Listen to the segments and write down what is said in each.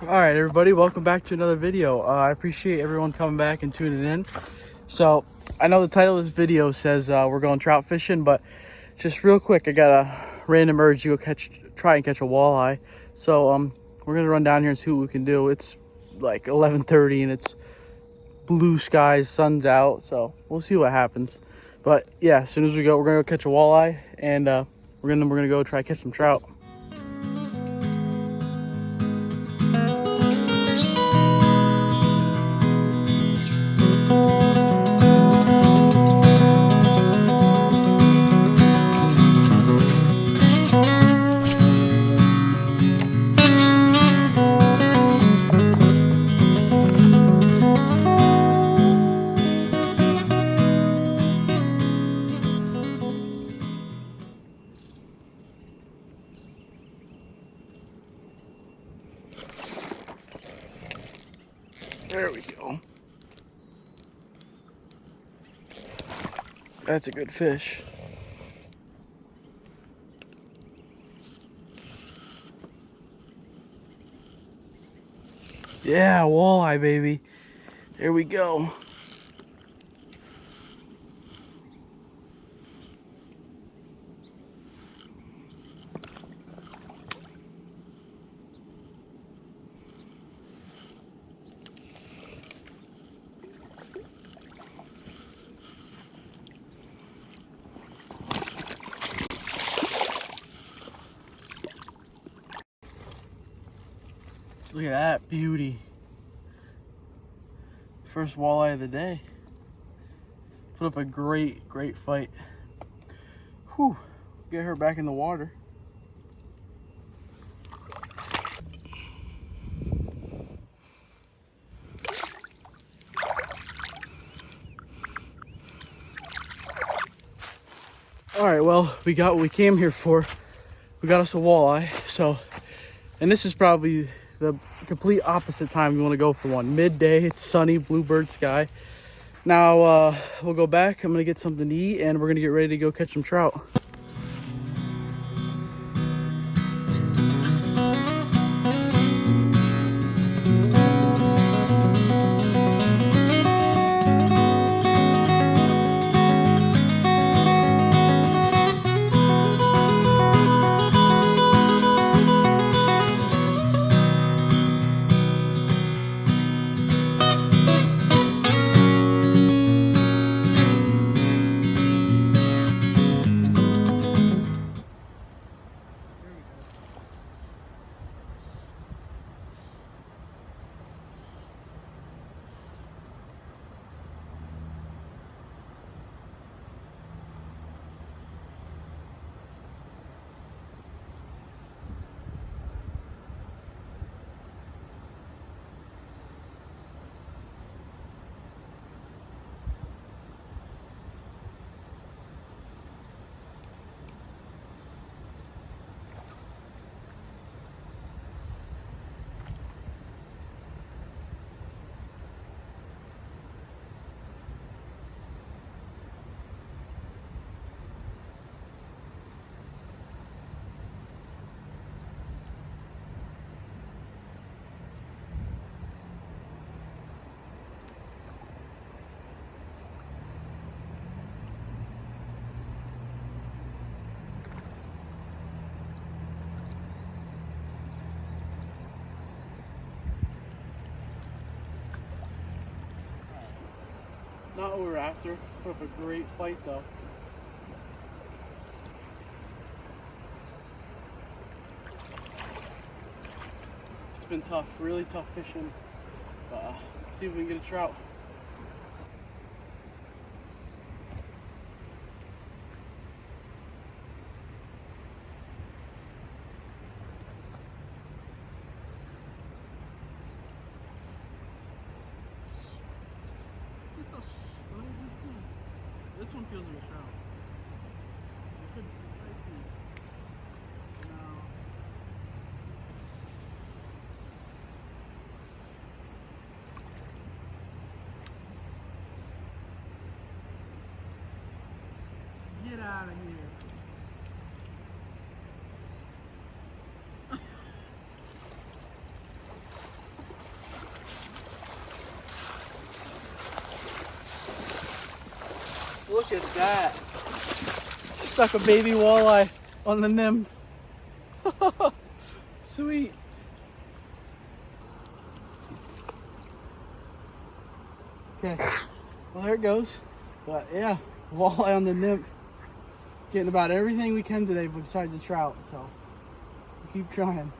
All right, everybody, welcome back to another video. I appreciate everyone coming back and tuning in. So I know the title of this video says we're going trout fishing, but just real quick, I got a random urge to go try and catch a walleye. So we're gonna run down here and see what we can do. It's like 11:30 and it's blue skies, sun's out, so we'll see what happens. But yeah, as soon as we go, we're gonna go catch a walleye, and we're gonna go try to catch some trout. There we go. That's a good fish. Yeah, walleye, baby. There we go. Look at that beauty. First walleye of the day. Put up a great fight. Whew, get her back in the water. All right, well, we got what we came here for. We got us a walleye, so, and this is probably the complete opposite time you want to go for one. Midday, it's sunny, bluebird sky. Now we'll go back. I'm gonna get something to eat, and we're gonna get ready to go catch some trout. Not what we were after. Put up a great fight though. It's been tough, really tough fishing. See if we can get a trout. This one feels like a trout. It could be. No. Get out of here. Look at that. Stuck a baby walleye on the nymph. Sweet. Okay, well there it goes. But yeah, walleye on the nymph. Getting about everything we can today besides the trout, so we'll keep trying.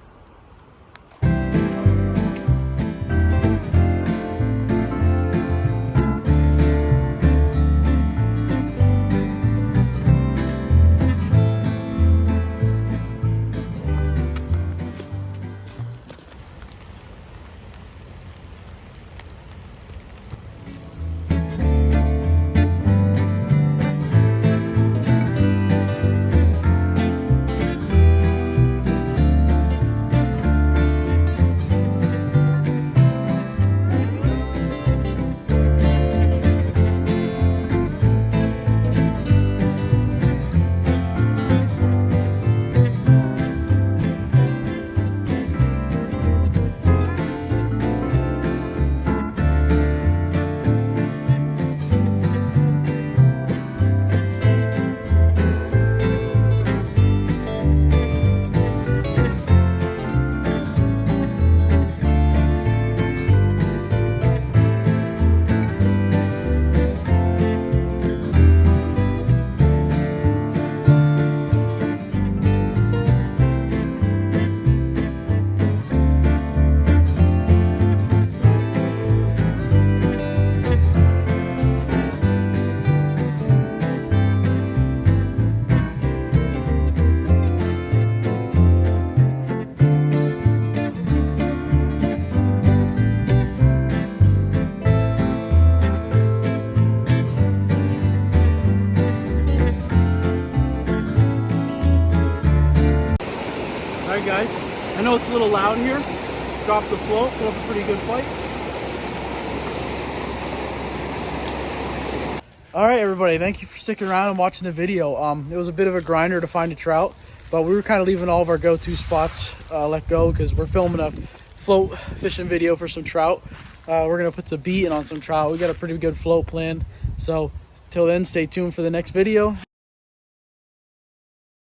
Alright guys, I know it's a little loud here. Dropped the float, put up a pretty good fight. Alright everybody, thank you for sticking around and watching the video. It was a bit of a grinder to find a trout, but we were kind of leaving all of our go-to spots let go because we're filming a float fishing video for some trout. We're going to put some beating on some trout. We got a pretty good float planned. So till then, stay tuned for the next video.